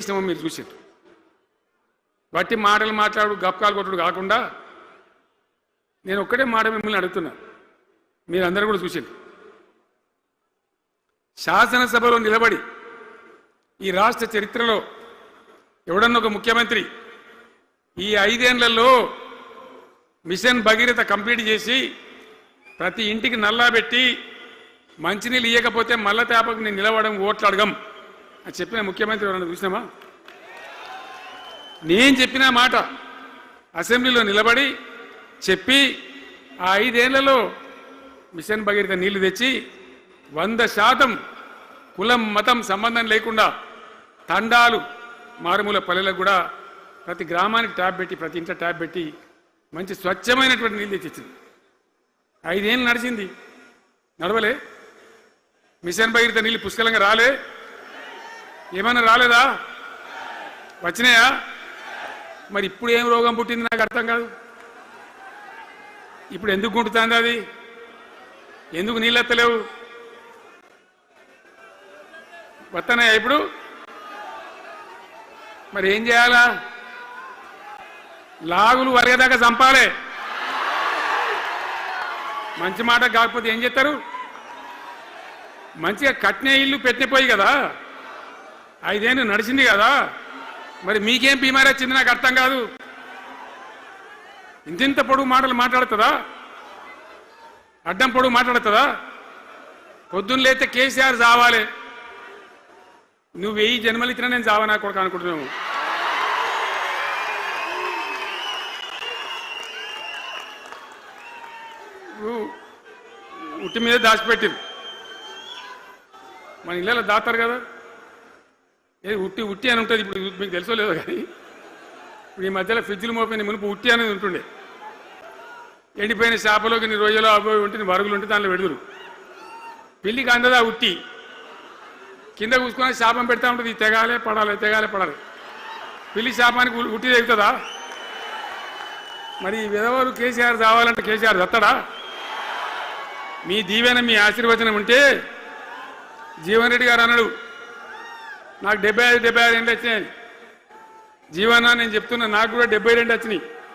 ఇష్టమో మీరు చూసారు. బట్టి మాటలు మాట్లాడు గప్కాలు కొట్టుడు కాకుండా నేను ఒక్కటే మాట మిమ్మల్ని అడుగుతున్నా, మీరందరూ కూడా చూసారు. శాసనసభలో నిలబడి ఈ రాష్ట్ర చరిత్రలో ఎవడన్నా ఒక ముఖ్యమంత్రి ఈ 5 ఏళ్లలో మిషన్ భగీరథ కంప్లీట్ చేసి ప్రతి ఇంటికి నల్లా పెట్టి మంచినీళ్ళు ఇవ్వకపోతే మల్ల తేపకు నేను నిలవడం ఓట్లు అడగం అని చెప్పిన ముఖ్యమంత్రి ఎవరన్నా చూసినామా? నేను చెప్పిన మాట అసెంబ్లీలో నిలబడి చెప్పి ఆ 5 ఏళ్లలో మిషన్ భగీరథ నీళ్లు తెచ్చి 100% కులం మతం సంబంధం లేకుండా తండాలు మారుమూల పల్లెలకు కూడా ప్రతి గ్రామానికి ట్యాబ్ పెట్టి ప్రతి ఇంట్లో ట్యాబ్ పెట్టి మంచి స్వచ్ఛమైనటువంటి నీళ్ళు తెచ్చిచ్చింది. 5 ఏళ్ళు నడిచింది, నడవలే. మిషన్ భగీరథ నీళ్ళు పుష్కలంగా రాలే, ఏమన్నా రాలేదా? వచ్చినాయా? మరి ఇప్పుడు ఏం రోగం పుట్టింది నాకు అర్థం కాదు. ఇప్పుడు ఎందుకు గుంటుతుంది అది? ఎందుకు నీళ్ళు ఎత్తలేవు? వస్తున్నాయా ఇప్పుడు? మరి ఏం చేయాలా? లాగులు వరగదాకా చంపాలే. మంచి మాట కాకపోతే ఏం చేస్తారు? మంచిగా కట్నే ఇల్లు పెట్టిపోయి కదా, 5 ఏళ్ళు నడిచింది కదా, మరి మీకేం బీమారీ వచ్చింది నాకు అర్థం కాదు. ఇంతింత పొడుగు మాటలు మాట్లాడుతుందా? అడ్డం పొడుగు మాట్లాడుతుందా? పొద్దున్న లేతే కేసీఆర్ చావాలి, నువ్వు 1000 జన్మలు ఇచ్చినా నేను చావనా కొడుకు అనుకుంటున్నావు. ఉట్టి మీద దాచిపెట్టింది, మన ఇళ్ళలో దాతారు కదా, ఏది ఉట్టి ఉట్టి అని ఉంటుంది. ఇప్పుడు మీకు తెలుసో లేదో కానీ ఇప్పుడు ఈ మధ్యలో ఫ్రిడ్జ్లు మోపిన మునుపు ఉట్టి అనేది ఉంటుండే. ఎండిపోయిన చేపలోకి నీ రొయ్యలో అబ్బాయి ఉంటే వరుగులు ఉంటే దాంట్లో పెడుదురు. పిల్లికి అందదా ఉట్టి, కింద కూసుకొని శాపం పెడతా ఉంటుంది, తెగాలే పడాలి తెగాలే పడాలి. పిల్లి శాపానికి ఉట్టి తెగుతుందా? మరి విధవారు కేసీఆర్ రావాలంటే కేసీఆర్ చస్తాడా? మీ దీవెన మీ ఆశీర్వచనం ఉంటే జీవన్ రెడ్డి గారు అన్నాడు, నాకు 75 ఏళ్ళు వచ్చినాయి. జీవన నేను చెప్తున్నా, నాకు కూడా 72 వచ్చినాయి.